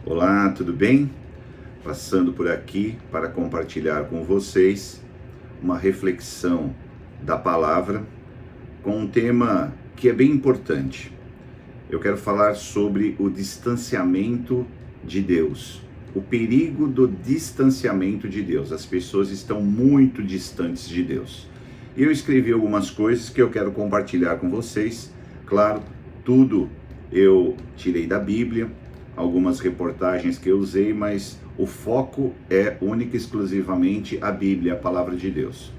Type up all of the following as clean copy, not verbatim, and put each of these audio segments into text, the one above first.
Olá, tudo bem? Passando por aqui para compartilhar com vocês uma reflexão da palavra com um tema que é bem importante. Eu quero falar sobre o distanciamento de Deus, o perigo do distanciamento de Deus. As pessoas estão muito distantes de Deus. E eu escrevi algumas coisas que eu quero compartilhar com vocês. Claro, tudo eu tirei da Bíblia, algumas reportagens que eu usei, mas o foco é única e exclusivamente a Bíblia, a palavra de Deus.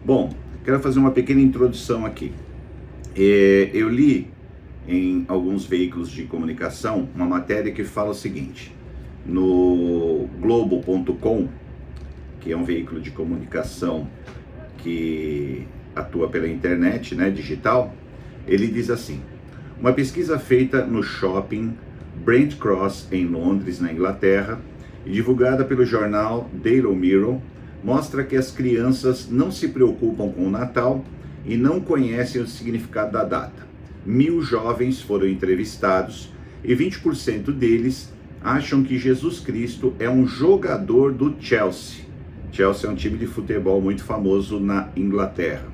Bom, quero fazer uma pequena introdução aqui. Eu li em alguns veículos de comunicação uma matéria que fala o seguinte: no Globo.com, que é um veículo de comunicação que atua pela internet, digital, ele diz assim: uma pesquisa feita no shopping Brent Cross, em Londres, na Inglaterra, e divulgada pelo jornal Daily Mirror, mostra que as crianças não se preocupam com o Natal e não conhecem o significado da data. 1.000 jovens foram entrevistados e 20% deles acham que Jesus Cristo é um jogador do Chelsea. Chelsea é um time de futebol muito famoso na Inglaterra.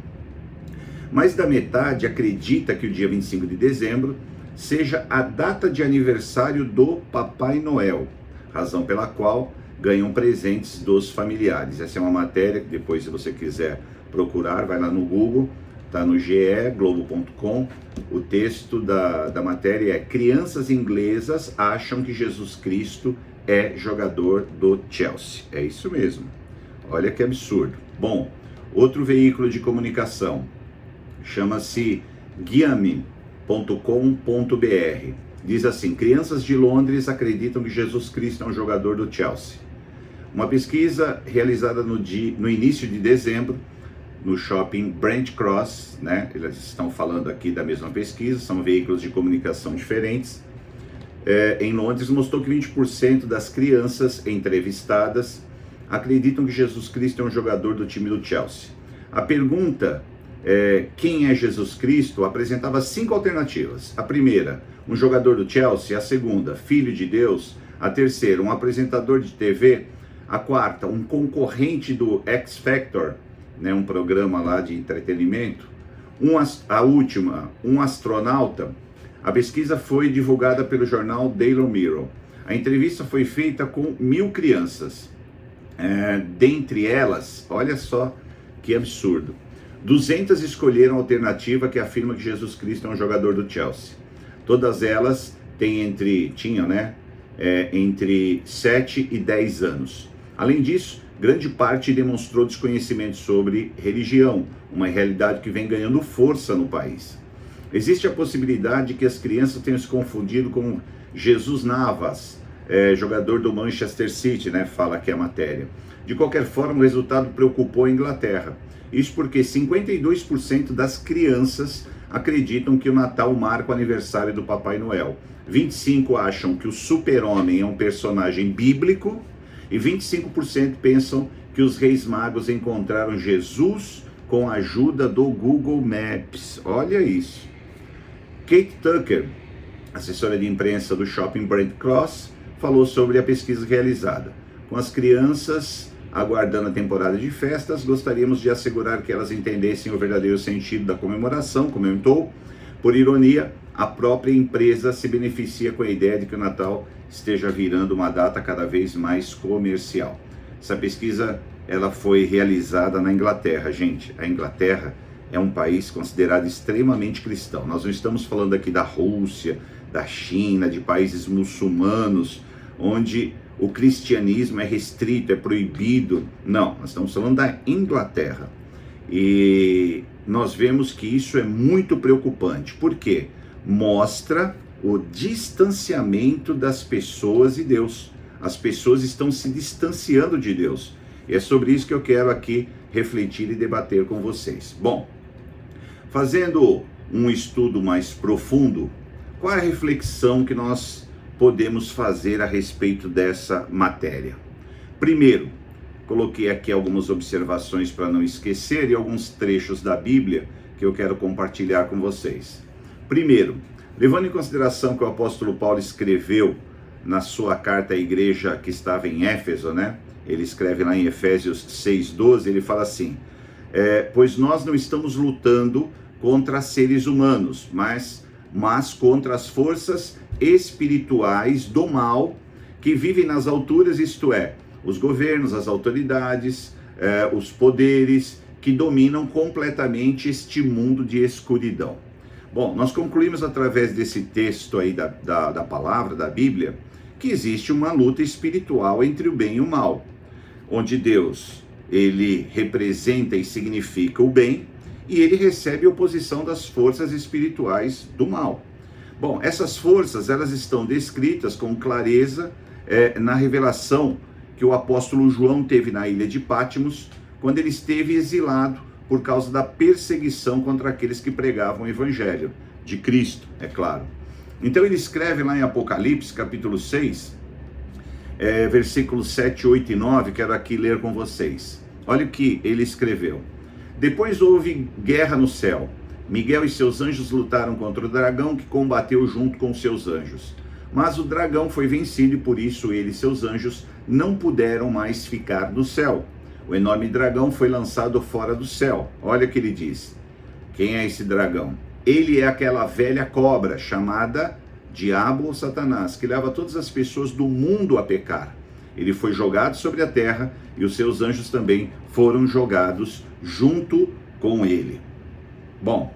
Mais da metade acredita que o dia 25 de dezembro seja a data de aniversário do Papai Noel, razão pela qual ganham presentes dos familiares. Essa é uma matéria que depois, se você quiser procurar, vai lá no Google, está no Globo.com. O texto da matéria é: crianças inglesas acham que Jesus Cristo é jogador do Chelsea. É isso mesmo. Olha que absurdo. Bom, outro veículo de comunicação chama-se Guiame.com.br. Diz assim: crianças de Londres acreditam que Jesus Cristo é um jogador do Chelsea. Uma pesquisa realizada no início de dezembro no shopping Brent Cross, eles estão falando aqui da mesma pesquisa, são veículos de comunicação diferentes, em Londres, mostrou que 20% das crianças entrevistadas acreditam que Jesus Cristo é um jogador do time do Chelsea. A pergunta quem é Jesus Cristo apresentava 5 alternativas. A primeira, um jogador do Chelsea. A segunda, filho de Deus. A terceira, um apresentador de TV. A quarta, um concorrente do X Factor, um programa lá de entretenimento. A última, um astronauta. A pesquisa foi divulgada pelo jornal Daily Mirror. A entrevista foi feita com 1.000 crianças. Dentre elas, olha só que absurdo, 200 escolheram a alternativa que afirma que Jesus Cristo é um jogador do Chelsea. Todas elas tinham entre 7 e 10 anos. Além disso, grande parte demonstrou desconhecimento sobre religião, uma realidade que vem ganhando força no país. Existe a possibilidade de que as crianças tenham se confundido com Jesus Navas, jogador do Manchester City, fala aqui a matéria. De qualquer forma, o resultado preocupou a Inglaterra. Isso porque 52% das crianças acreditam que o Natal marca o aniversário do Papai Noel. 25% acham que o Super-Homem é um personagem bíblico e 25% pensam que os Reis Magos encontraram Jesus com a ajuda do Google Maps. Olha isso. Kate Tucker, assessora de imprensa do shopping Brent Cross, falou sobre a pesquisa realizada. Com as crianças aguardando a temporada de festas, gostaríamos de assegurar que elas entendessem o verdadeiro sentido da comemoração, comentou. Por ironia, a própria empresa se beneficia com a ideia de que o Natal esteja virando uma data cada vez mais comercial. Essa pesquisa ela foi realizada na Inglaterra, gente. A Inglaterra é um país considerado extremamente cristão. Nós não estamos falando aqui da Rússia, da China, de países muçulmanos, onde o cristianismo é restrito, é proibido. Não, nós estamos falando da Inglaterra. E nós vemos que isso é muito preocupante. Por quê? Mostra o distanciamento das pessoas e Deus. As pessoas estão se distanciando de Deus. E é sobre isso que eu quero aqui refletir e debater com vocês. Bom, fazendo um estudo mais profundo, qual é a reflexão que nós podemos fazer a respeito dessa matéria? Primeiro, coloquei aqui algumas observações para não esquecer e alguns trechos da Bíblia que eu quero compartilhar com vocês. Primeiro, levando em consideração que o apóstolo Paulo escreveu na sua carta à igreja que estava em Éfeso, né? Ele escreve lá em Efésios 6:12, ele fala assim, pois nós não estamos lutando contra seres humanos, mas contra as forças espirituais do mal que vivem nas alturas, isto é, os governos, as autoridades, os poderes que dominam completamente este mundo de escuridão. Bom, nós concluímos através desse texto aí da palavra, da Bíblia, que existe uma luta espiritual entre o bem e o mal, onde Deus, ele representa e significa o bem, e ele recebe oposição das forças espirituais do mal. Bom, essas forças, elas estão descritas com clareza na revelação que o apóstolo João teve na ilha de Patmos, quando ele esteve exilado por causa da perseguição contra aqueles que pregavam o evangelho de Cristo, é claro. Então ele escreve lá em Apocalipse, capítulo 6, versículos 7, 8 e 9, quero aqui ler com vocês. Olha o que ele escreveu. Depois houve guerra no céu. Miguel e seus anjos lutaram contra o dragão, que combateu junto com seus anjos. Mas o dragão foi vencido e por isso ele e seus anjos não puderam mais ficar no céu. O enorme dragão foi lançado fora do céu. Olha o que ele diz. Quem é esse dragão? Ele é aquela velha cobra chamada Diabo ou Satanás, que leva todas as pessoas do mundo a pecar. Ele foi jogado sobre a terra e os seus anjos também foram jogados junto com ele. Bom,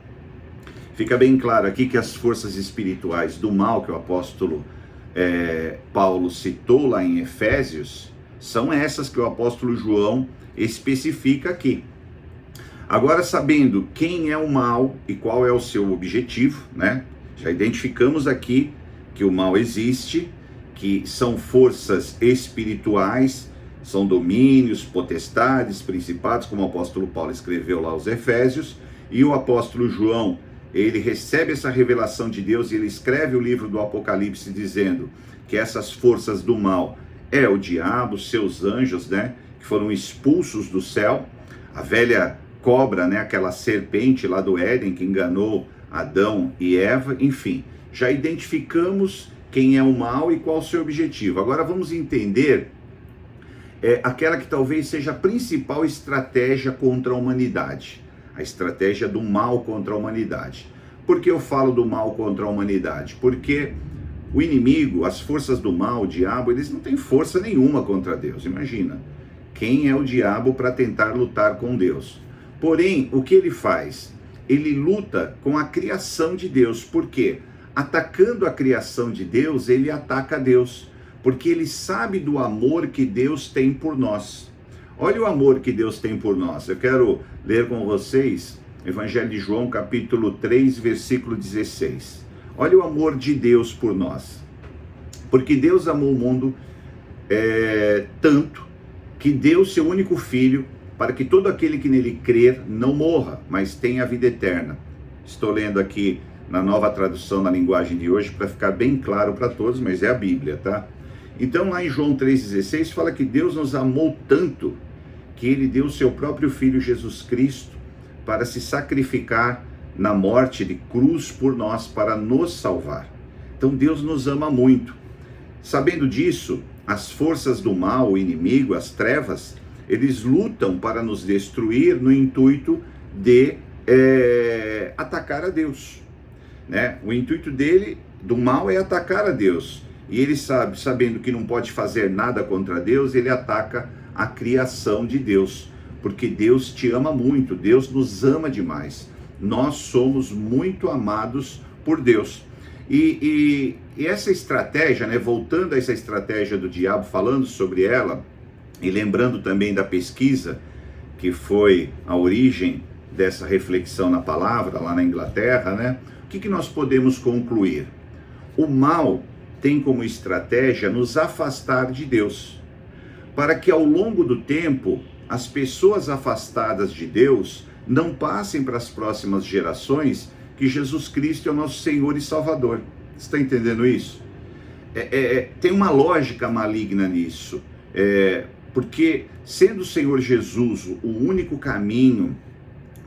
fica bem claro aqui que as forças espirituais do mal que o apóstolo Paulo citou lá em Efésios são essas que o apóstolo João especifica aqui. Agora, sabendo quem é o mal e qual é o seu objetivo, né? Já identificamos aqui que o mal existe, que são forças espirituais, são domínios, potestades, principados, como o apóstolo Paulo escreveu lá aos Efésios, e o apóstolo João, ele recebe essa revelação de Deus e ele escreve o livro do Apocalipse dizendo que essas forças do mal é o diabo, seus anjos, né, que foram expulsos do céu, a velha cobra, né, aquela serpente lá do Éden que enganou Adão e Eva, enfim, já identificamos quem é o mal e qual o seu objetivo. Agora vamos entender aquela que talvez seja a principal estratégia contra a humanidade, a estratégia do mal contra a humanidade. Por que eu falo do mal contra a humanidade? Porque o inimigo, as forças do mal, o diabo, eles não têm força nenhuma contra Deus. Imagina, quem é o diabo para tentar lutar com Deus? Porém, o que ele faz? Ele luta com a criação de Deus. Por quê? Atacando a criação de Deus, ele ataca Deus, porque ele sabe do amor que Deus tem por nós. Olha o amor que Deus tem por nós. Eu quero ler com vocês Evangelho de João, capítulo 3, versículo 16. Olha o amor de Deus por nós. Porque Deus amou o mundo tanto que deu seu único filho para que todo aquele que nele crer não morra, mas tenha a vida eterna. Estou lendo aqui na nova tradução na linguagem de hoje para ficar bem claro para todos, mas é a Bíblia, tá? Então lá em João 3,16 fala que Deus nos amou tanto que ele deu o seu próprio filho Jesus Cristo para se sacrificar na morte de cruz por nós, para nos salvar. Então Deus nos ama muito. Sabendo disso, as forças do mal, o inimigo, as trevas, eles lutam para nos destruir no intuito de atacar a Deus, né? O intuito do mal é atacar a Deus. E ele sabendo que não pode fazer nada contra Deus, ele ataca a criação de Deus. Porque Deus te ama muito, Deus nos ama demais. Nós somos muito amados por Deus. E essa estratégia, né, voltando a essa estratégia do diabo, falando sobre ela, e lembrando também da pesquisa, que foi a origem dessa reflexão na palavra, lá na Inglaterra, né? O que nós podemos concluir? O mal tem como estratégia nos afastar de Deus, para que ao longo do tempo, as pessoas afastadas de Deus não passem para as próximas gerações que Jesus Cristo é o nosso Senhor e Salvador. Você está entendendo isso? Tem uma lógica maligna nisso, porque sendo o Senhor Jesus o único caminho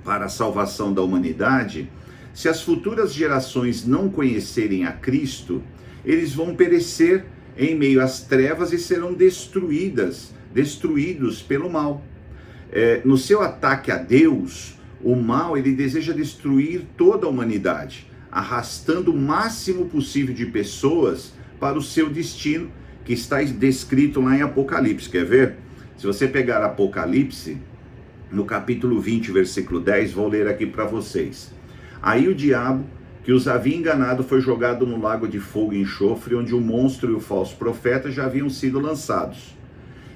para a salvação da humanidade, se as futuras gerações não conhecerem a Cristo, eles vão perecer em meio às trevas e serão destruídos pelo mal. No seu ataque a Deus, o mal ele deseja destruir toda a humanidade, arrastando o máximo possível de pessoas para o seu destino, que está descrito lá em Apocalipse. Quer ver? Se você pegar Apocalipse, no capítulo 20, versículo 10, vou ler aqui para vocês. Aí o diabo, que os havia enganado, foi jogado no lago de fogo e enxofre, onde o monstro e o falso profeta já haviam sido lançados.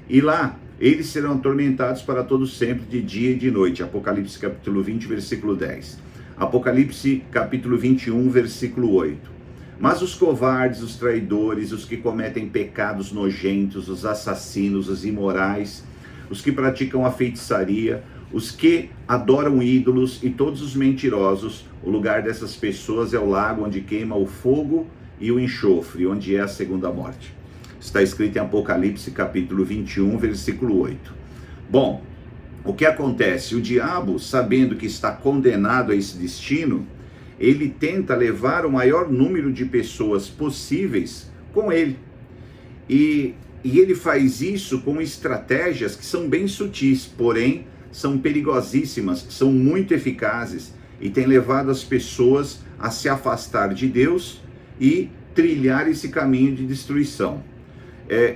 E lá eles serão atormentados para todo sempre, de dia e de noite. Apocalipse capítulo 20, versículo 10. Apocalipse capítulo 21, versículo 8. Mas os covardes, os traidores, os que cometem pecados nojentos, os assassinos, os imorais, os que praticam a feitiçaria, os que adoram ídolos e todos os mentirosos, o lugar dessas pessoas é o lago onde queima o fogo e o enxofre, onde é a segunda morte. Está escrito em Apocalipse capítulo 21, versículo 8. Bom, o que acontece? O diabo, sabendo que está condenado a esse destino, ele tenta levar o maior número de pessoas possíveis com ele. E ele faz isso com estratégias que são bem sutis, porém são perigosíssimas, são muito eficazes e têm levado as pessoas a se afastar de Deus e trilhar esse caminho de destruição.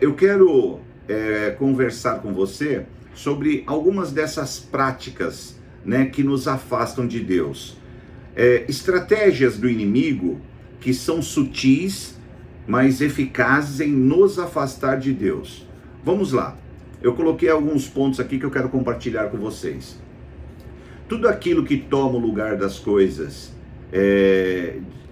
Eu quero conversar com você sobre algumas dessas práticas, né, que nos afastam de Deus. Estratégias do inimigo que são sutis, mas eficazes em nos afastar de Deus. Vamos lá. Eu coloquei alguns pontos aqui que eu quero compartilhar com vocês. Tudo aquilo que toma o lugar das coisas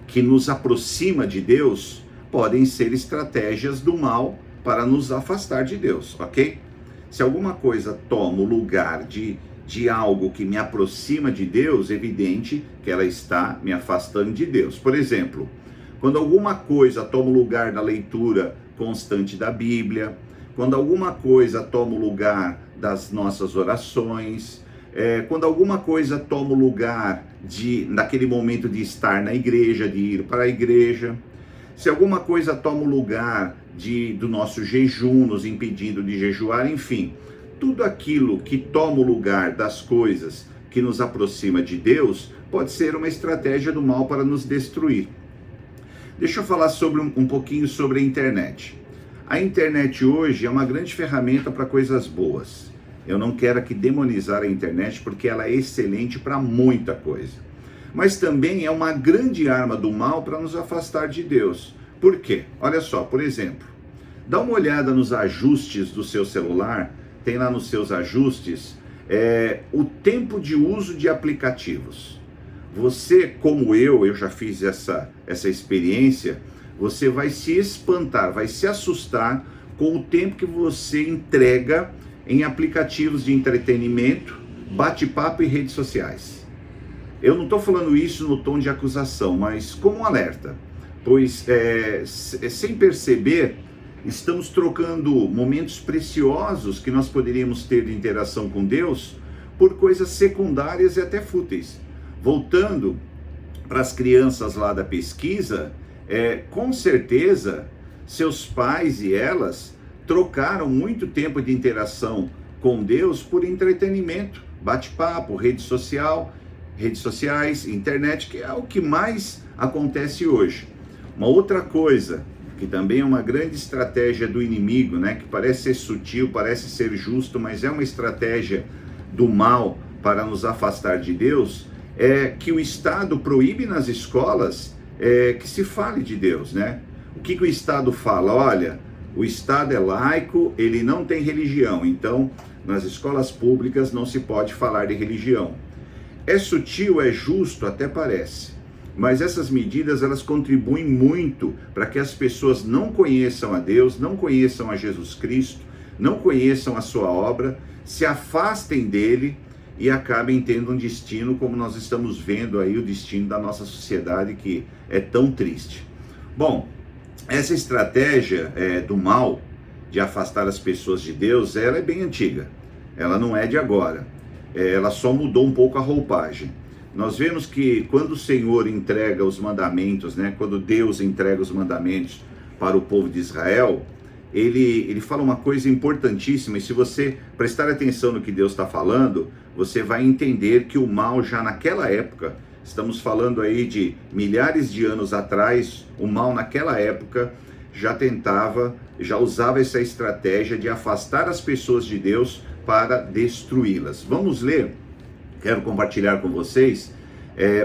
que nos aproxima de Deus podem ser estratégias do mal para nos afastar de Deus, ok? Se alguma coisa toma o lugar de algo que me aproxima de Deus, é evidente que ela está me afastando de Deus. Por exemplo, quando alguma coisa toma o lugar da leitura constante da Bíblia, quando alguma coisa toma o lugar das nossas orações, quando alguma coisa toma o lugar naquele momento de estar na igreja, de ir para a igreja, se alguma coisa toma o lugar do nosso jejum, nos impedindo de jejuar, enfim, tudo aquilo que toma o lugar das coisas que nos aproxima de Deus pode ser uma estratégia do mal para nos destruir. Deixa eu falar um pouquinho sobre a internet. A internet hoje é uma grande ferramenta para coisas boas. Eu não quero aqui demonizar a internet porque ela é excelente para muita coisa. Mas também é uma grande arma do mal para nos afastar de Deus. Por quê? Olha só, por exemplo, dá uma olhada nos ajustes do seu celular. Tem lá nos seus ajustes o tempo de uso de aplicativos. Você, como eu já fiz essa experiência, você vai se espantar, vai se assustar com o tempo que você entrega em aplicativos de entretenimento, bate-papo e redes sociais. Eu não estou falando isso no tom de acusação, mas como um alerta, pois sem perceber, estamos trocando momentos preciosos que nós poderíamos ter de interação com Deus por coisas secundárias e até fúteis. Voltando para as crianças lá da pesquisa, com certeza seus pais e elas trocaram muito tempo de interação com Deus por entretenimento, bate-papo, rede sociais, internet, que é o que mais acontece hoje. Uma outra coisa que também é uma grande estratégia do inimigo, né, que parece ser sutil, parece ser justo, mas é uma estratégia do mal para nos afastar de Deus, é que o Estado proíbe nas escolas que se fale de Deus, né? O que o Estado fala? Olha, o Estado é laico, ele não tem religião, então nas escolas públicas não se pode falar de religião. É sutil, é justo, até parece. Mas essas medidas, elas contribuem muito para que as pessoas não conheçam a Deus, não conheçam a Jesus Cristo, não conheçam a sua obra, se afastem dele e acabem tendo um destino como nós estamos vendo aí, o destino da nossa sociedade, que é tão triste. Bom, essa estratégia do mal de afastar as pessoas de Deus, ela é bem antiga, ela não é de agora, ela só mudou um pouco a roupagem. Nós vemos que quando o Senhor entrega os mandamentos, né, quando Deus entrega os mandamentos para o povo de Israel, ele fala uma coisa importantíssima, e se você prestar atenção no que Deus está falando, você vai entender que o mal já naquela época, estamos falando aí de milhares de anos atrás, o mal naquela época já usava essa estratégia de afastar as pessoas de Deus para destruí-las. Vamos ler, quero compartilhar com vocês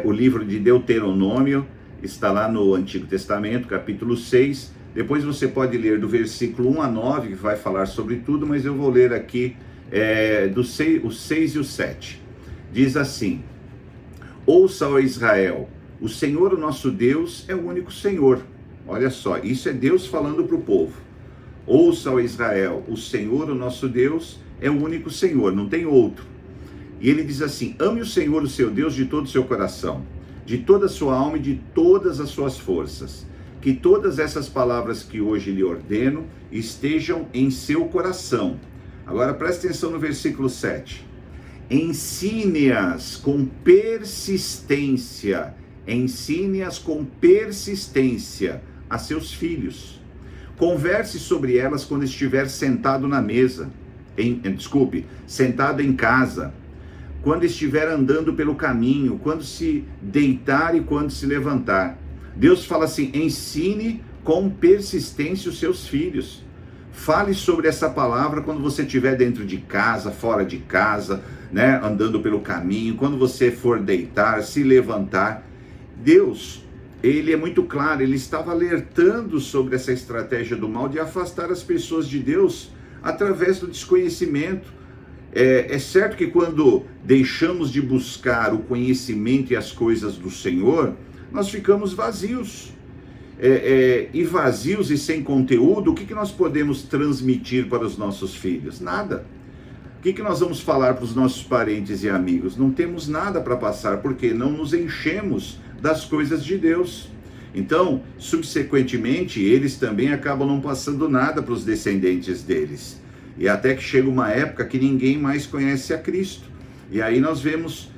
o livro de Deuteronômio, está lá no Antigo Testamento, capítulo 6, depois você pode ler do versículo 1 a 9, que vai falar sobre tudo, mas eu vou ler aqui o 6 e o 7. Diz assim: ouça, ó Israel, o Senhor, o nosso Deus, é o único Senhor. Olha só, isso é Deus falando para o povo. Ouça, ó Israel, o Senhor, o nosso Deus, é o único Senhor, não tem outro. E ele diz assim: ame o Senhor, o seu Deus, de todo o seu coração, de toda a sua alma e de todas as suas forças. Que todas essas palavras que hoje lhe ordeno estejam em seu coração. Agora preste atenção no versículo 7. Ensine-as com persistência, a seus filhos. Converse sobre elas quando estiver sentado na mesa, sentado em casa, quando estiver andando pelo caminho, quando se deitar e quando se levantar. Deus fala assim: ensine com persistência os seus filhos. Fale sobre essa palavra quando você estiver dentro de casa, fora de casa, né, andando pelo caminho, quando você for deitar, se levantar. Deus, ele é muito claro, ele estava alertando sobre essa estratégia do mal de afastar as pessoas de Deus através do desconhecimento. É certo que quando deixamos de buscar o conhecimento e as coisas do Senhor, nós ficamos vazios. E vazios e sem conteúdo, o que nós podemos transmitir para os nossos filhos? Nada. O que nós vamos falar para os nossos parentes e amigos? Não temos nada para passar, porque não nos enchemos das coisas de Deus. Então, subsequentemente, eles também acabam não passando nada para os descendentes deles. E até que chega uma época que ninguém mais conhece a Cristo. E aí nós vemos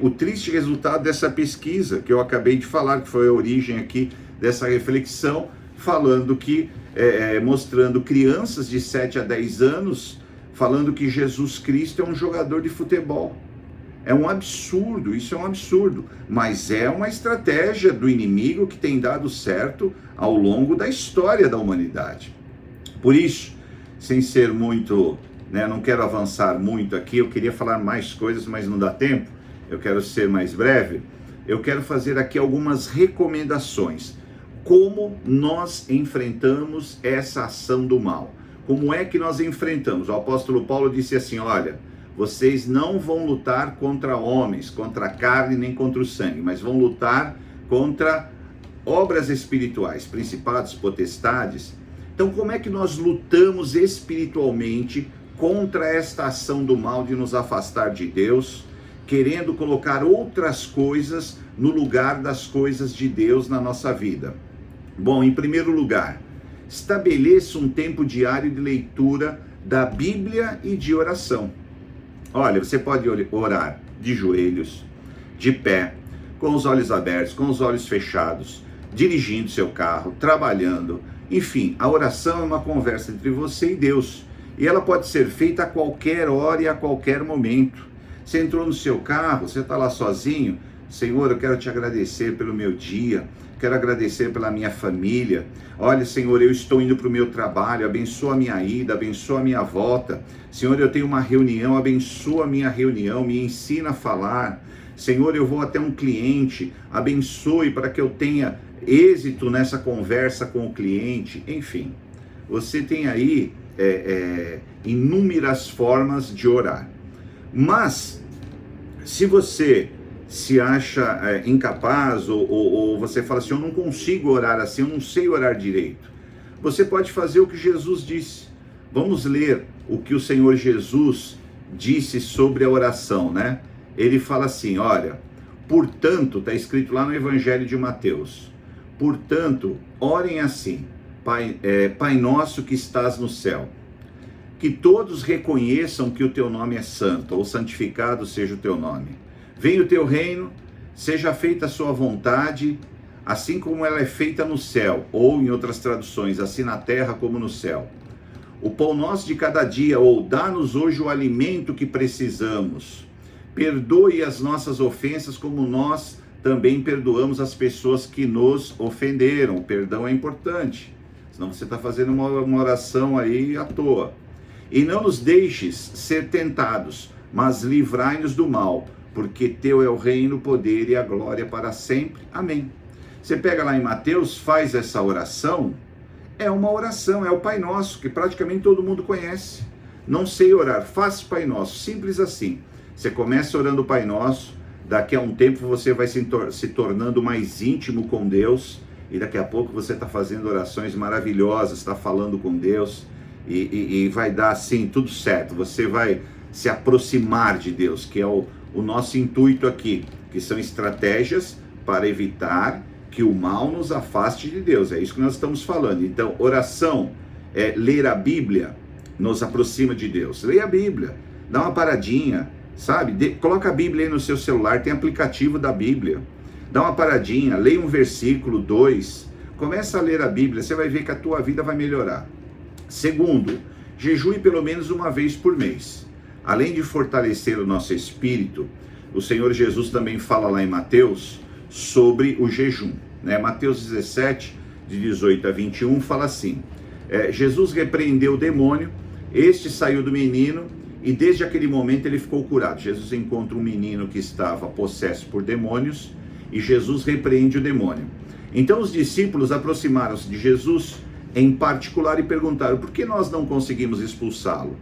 o triste resultado dessa pesquisa que eu acabei de falar, que foi a origem aqui dessa reflexão, falando que, mostrando crianças de 7 a 10 anos, falando que Jesus Cristo é um jogador de futebol. É um absurdo, isso é um absurdo, mas é uma estratégia do inimigo que tem dado certo ao longo da história da humanidade. Por isso, sem ser muito... não quero avançar muito aqui, eu queria falar mais coisas, mas não dá tempo, eu quero ser mais breve. Eu quero fazer aqui algumas recomendações. Como nós enfrentamos essa ação do mal? Como é que nós enfrentamos? O apóstolo Paulo disse assim: olha, vocês não vão lutar contra homens, contra a carne, nem contra o sangue, mas vão lutar contra obras espirituais, principados, potestades. Então, como é que nós lutamos espiritualmente contra esta ação do mal de nos afastar de Deus, querendo colocar outras coisas no lugar das coisas de Deus na nossa vida? Bom, em primeiro lugar, estabeleça um tempo diário de leitura da Bíblia e de oração. Olha, você pode orar de joelhos, de pé, com os olhos abertos, com os olhos fechados, dirigindo seu carro, trabalhando. Enfim, a oração é uma conversa entre você e Deus. E ela pode ser feita a qualquer hora e a qualquer momento. Você entrou no seu carro, você está lá sozinho. Senhor, eu quero te agradecer pelo meu dia, quero agradecer pela minha família. Olha, Senhor, eu estou indo para o meu trabalho, abençoa a minha ida, abençoa a minha volta. Senhor, eu tenho uma reunião, abençoa a minha reunião, me ensina a falar. Senhor, eu vou até um cliente, abençoe para que eu tenha êxito nessa conversa com o cliente. Enfim, você tem aí inúmeras formas de orar. Mas, se você se acha incapaz ou você fala assim: eu não consigo orar assim, eu não sei orar direito, você pode fazer o que Jesus disse. Vamos ler o que o Senhor Jesus disse sobre a oração, né? Ele fala assim, olha, portanto, está escrito lá no Evangelho de Mateus, portanto, orem assim: Pai nosso que estás no céu, que todos reconheçam que o teu nome é santo, ou santificado seja o teu nome. Venha o teu reino, seja feita a sua vontade, assim como ela é feita no céu, ou em outras traduções, assim na terra como no céu. O pão nosso de cada dia, ou dá-nos hoje o alimento que precisamos. Perdoe as nossas ofensas como nós também perdoamos as pessoas que nos ofenderam. O perdão é importante, senão você está fazendo uma oração aí à toa. E não nos deixes ser tentados, mas livrai-nos do mal, porque teu é o reino, o poder e a glória para sempre. Amém. Você pega lá em Mateus, faz essa oração, é uma oração, é o Pai Nosso, que praticamente todo mundo conhece. Não sei orar, faça o Pai Nosso, simples assim. Você começa orando o Pai Nosso, daqui a um tempo você vai se tornando mais íntimo com Deus, e daqui a pouco você está fazendo orações maravilhosas, está falando com Deus, e vai dar assim, tudo certo. Você vai se aproximar de Deus, que é o nosso intuito aqui, que são estratégias para evitar que o mal nos afaste de Deus. É isso que nós estamos falando. Então, oração, ler a Bíblia, nos aproxima de Deus. Leia a Bíblia, dá uma paradinha, sabe? Coloca a Bíblia aí no seu celular, tem aplicativo da Bíblia. Dá uma paradinha, leia um versículo, 2, começa a ler a Bíblia, você vai ver que a tua vida vai melhorar. Segundo, jejue pelo menos uma vez por mês. Além de fortalecer o nosso espírito, o Senhor Jesus também fala lá em Mateus sobre o jejum, né? Mateus 17, de 18 a 21, fala assim, Jesus repreendeu o demônio, este saiu do menino, e desde aquele momento ele ficou curado. Jesus encontra um menino que estava possesso por demônios, e Jesus repreende o demônio. Então os discípulos aproximaram-se de Jesus em particular e perguntaram, por que nós não conseguimos expulsá-lo?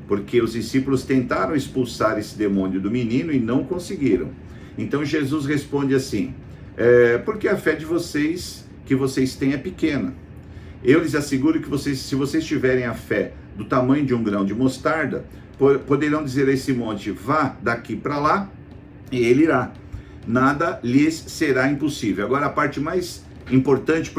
Porque os discípulos tentaram expulsar esse demônio do menino e não conseguiram. Então Jesus responde assim, porque a fé de vocês, que vocês têm, é pequena. Eu lhes asseguro que se vocês tiverem a fé do tamanho de um grão de mostarda, poderão dizer a esse monte, vá daqui para lá, e ele irá. Nada lhes será impossível. Agora a parte mais importante,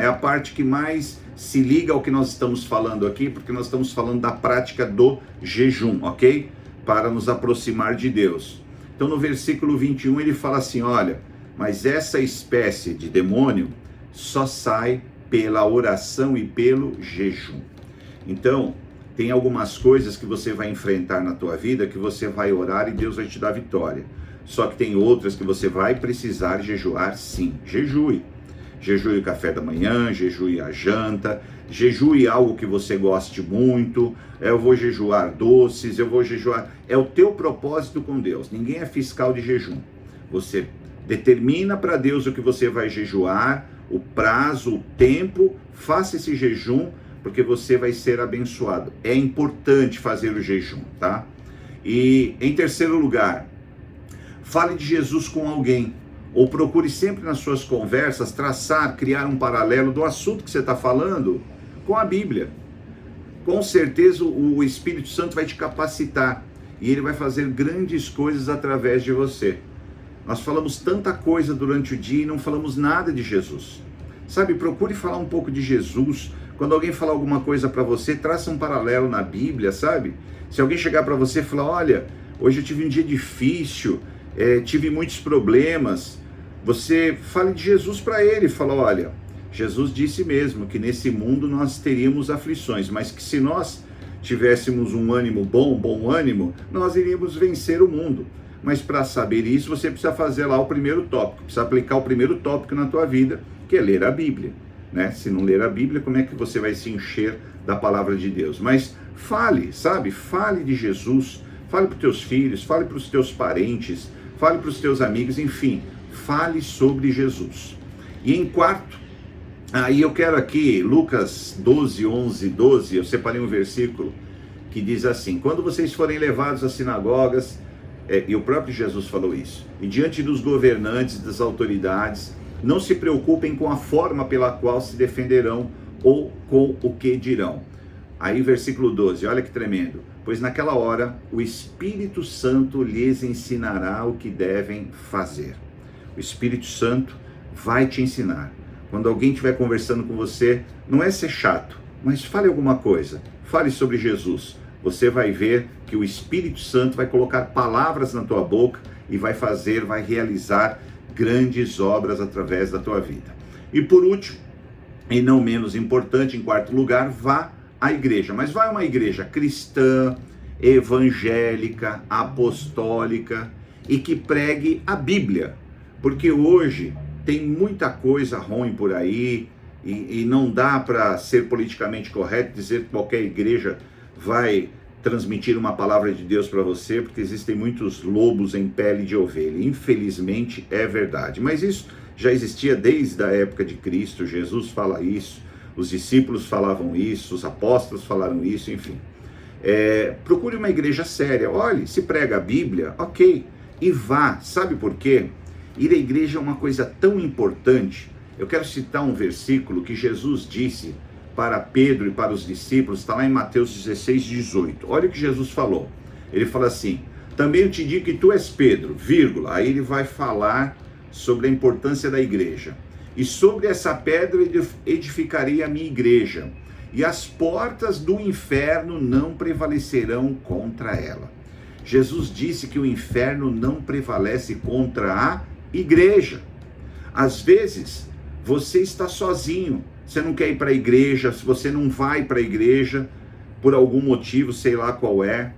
é a parte que mais se liga ao que nós estamos falando aqui, porque nós estamos falando da prática do jejum, ok? Para nos aproximar de Deus. Então no versículo 21 ele fala assim, olha, mas essa espécie de demônio só sai pela oração e pelo jejum. Então, tem algumas coisas que você vai enfrentar na tua vida que você vai orar e Deus vai te dar vitória. Só que tem outras que você vai precisar jejuar, sim. Jejue. Jejue o café da manhã, jejue a janta, jejue algo que você goste muito. Eu vou jejuar doces, eu vou jejuar. É o teu propósito com Deus. Ninguém é fiscal de jejum. Você determina para Deus o que você vai jejuar, o prazo, o tempo, faça esse jejum, porque você vai ser abençoado. É importante fazer o jejum, tá? E em terceiro lugar, fale de Jesus com alguém, ou procure sempre nas suas conversas criar um paralelo do assunto que você está falando com a Bíblia. Com certeza o Espírito Santo vai te capacitar, e ele vai fazer grandes coisas através de você. Nós falamos tanta coisa durante o dia e não falamos nada de Jesus. Sabe, procure falar um pouco de Jesus. Quando alguém falar alguma coisa para você, traça um paralelo na Bíblia, sabe? Se alguém chegar para você e falar, olha, hoje eu tive um dia difícil, tive muitos problemas, você fale de Jesus para ele, fala, olha, Jesus disse mesmo que nesse mundo nós teríamos aflições, mas que se nós tivéssemos um ânimo bom ânimo, nós iríamos vencer o mundo. Mas para saber isso, você precisa fazer lá o primeiro tópico, precisa aplicar o primeiro tópico na tua vida, que é ler a Bíblia, né? Se não ler a Bíblia, como é que você vai se encher da palavra de Deus? Mas fale, sabe? Fale de Jesus, fale para os teus filhos, fale para os teus parentes, fale para os teus amigos, enfim, fale sobre Jesus. E em quarto, aí eu quero aqui, Lucas 12, 11, 12, eu separei um versículo que diz assim, quando vocês forem levados às sinagogas, e o próprio Jesus falou isso, e diante dos governantes, das autoridades, não se preocupem com a forma pela qual se defenderão ou com o que dirão. Aí versículo 12, olha que tremendo. Pois naquela hora o Espírito Santo lhes ensinará o que devem fazer. O Espírito Santo vai te ensinar. Quando alguém estiver conversando com você, não é ser chato, mas fale alguma coisa. Fale sobre Jesus. Você vai ver que o Espírito Santo vai colocar palavras na tua boca e vai realizar grandes obras através da tua vida. E por último, e não menos importante, em quarto lugar, vá à igreja. Mas vá a uma igreja cristã, evangélica, apostólica e que pregue a Bíblia. Porque hoje tem muita coisa ruim por aí e não dá para ser politicamente correto dizer que qualquer igreja vai transmitir uma palavra de Deus para você, porque existem muitos lobos em pele de ovelha. Infelizmente é verdade, mas isso já existia desde a época de Cristo. Jesus fala isso, os discípulos falavam isso, os apóstolos falaram isso, enfim. Procure uma igreja séria. Olhe, se prega a Bíblia, ok, e vá. Sabe por quê? Ir à igreja é uma coisa tão importante. Eu quero citar um versículo que Jesus disse para Pedro e para os discípulos, está lá em Mateus 16, 18. Olha o que Jesus falou. Ele fala assim: também eu te digo que tu és Pedro, vírgula. Aí ele vai falar sobre a importância da igreja. E sobre essa pedra edificarei a minha igreja, e as portas do inferno não prevalecerão contra ela. Jesus disse que o inferno não prevalece contra a igreja. Às vezes, você está sozinho, você não quer ir para a igreja, você não vai para a igreja por algum motivo, sei lá qual é,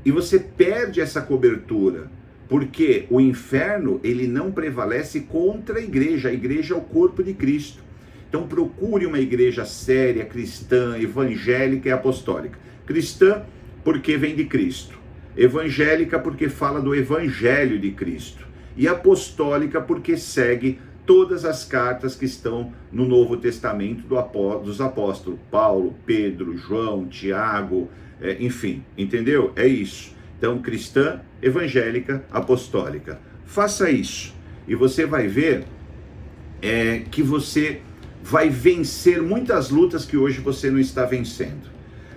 e você perde essa cobertura, porque o inferno, ele não prevalece contra a igreja é o corpo de Cristo. Então procure uma igreja séria, cristã, evangélica e apostólica. Cristã, porque vem de Cristo. Evangélica, porque fala do evangelho de Cristo. E apostólica, porque segue todas as cartas que estão no Novo Testamento dos apóstolos, Paulo, Pedro, João, Tiago, enfim, entendeu? É isso. Então, cristã, evangélica, apostólica. Faça isso e você vai ver que você vai vencer muitas lutas que hoje você não está vencendo.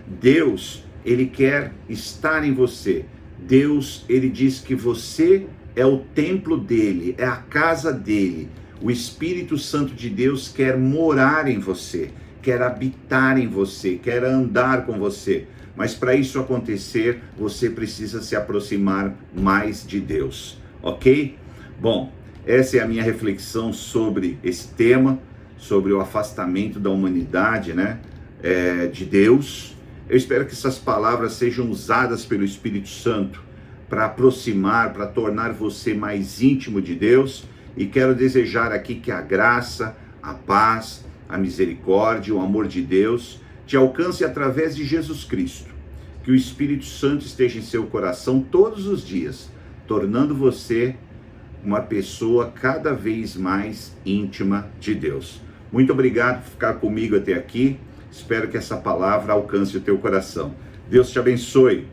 Deus, ele quer estar em você. Deus, ele diz que você é o templo dele, é a casa dele. O Espírito Santo de Deus quer morar em você, quer habitar em você, quer andar com você. Mas para isso acontecer, você precisa se aproximar mais de Deus, ok? Bom, essa é a minha reflexão sobre esse tema, sobre o afastamento da humanidade, né, de Deus. Eu espero que essas palavras sejam usadas pelo Espírito Santo para aproximar, para tornar você mais íntimo de Deus. E quero desejar aqui que a graça, a paz, a misericórdia, o amor de Deus te alcance através de Jesus Cristo. Que o Espírito Santo esteja em seu coração todos os dias, tornando você uma pessoa cada vez mais íntima de Deus. Muito obrigado por ficar comigo até aqui. Espero que essa palavra alcance o teu coração. Deus te abençoe.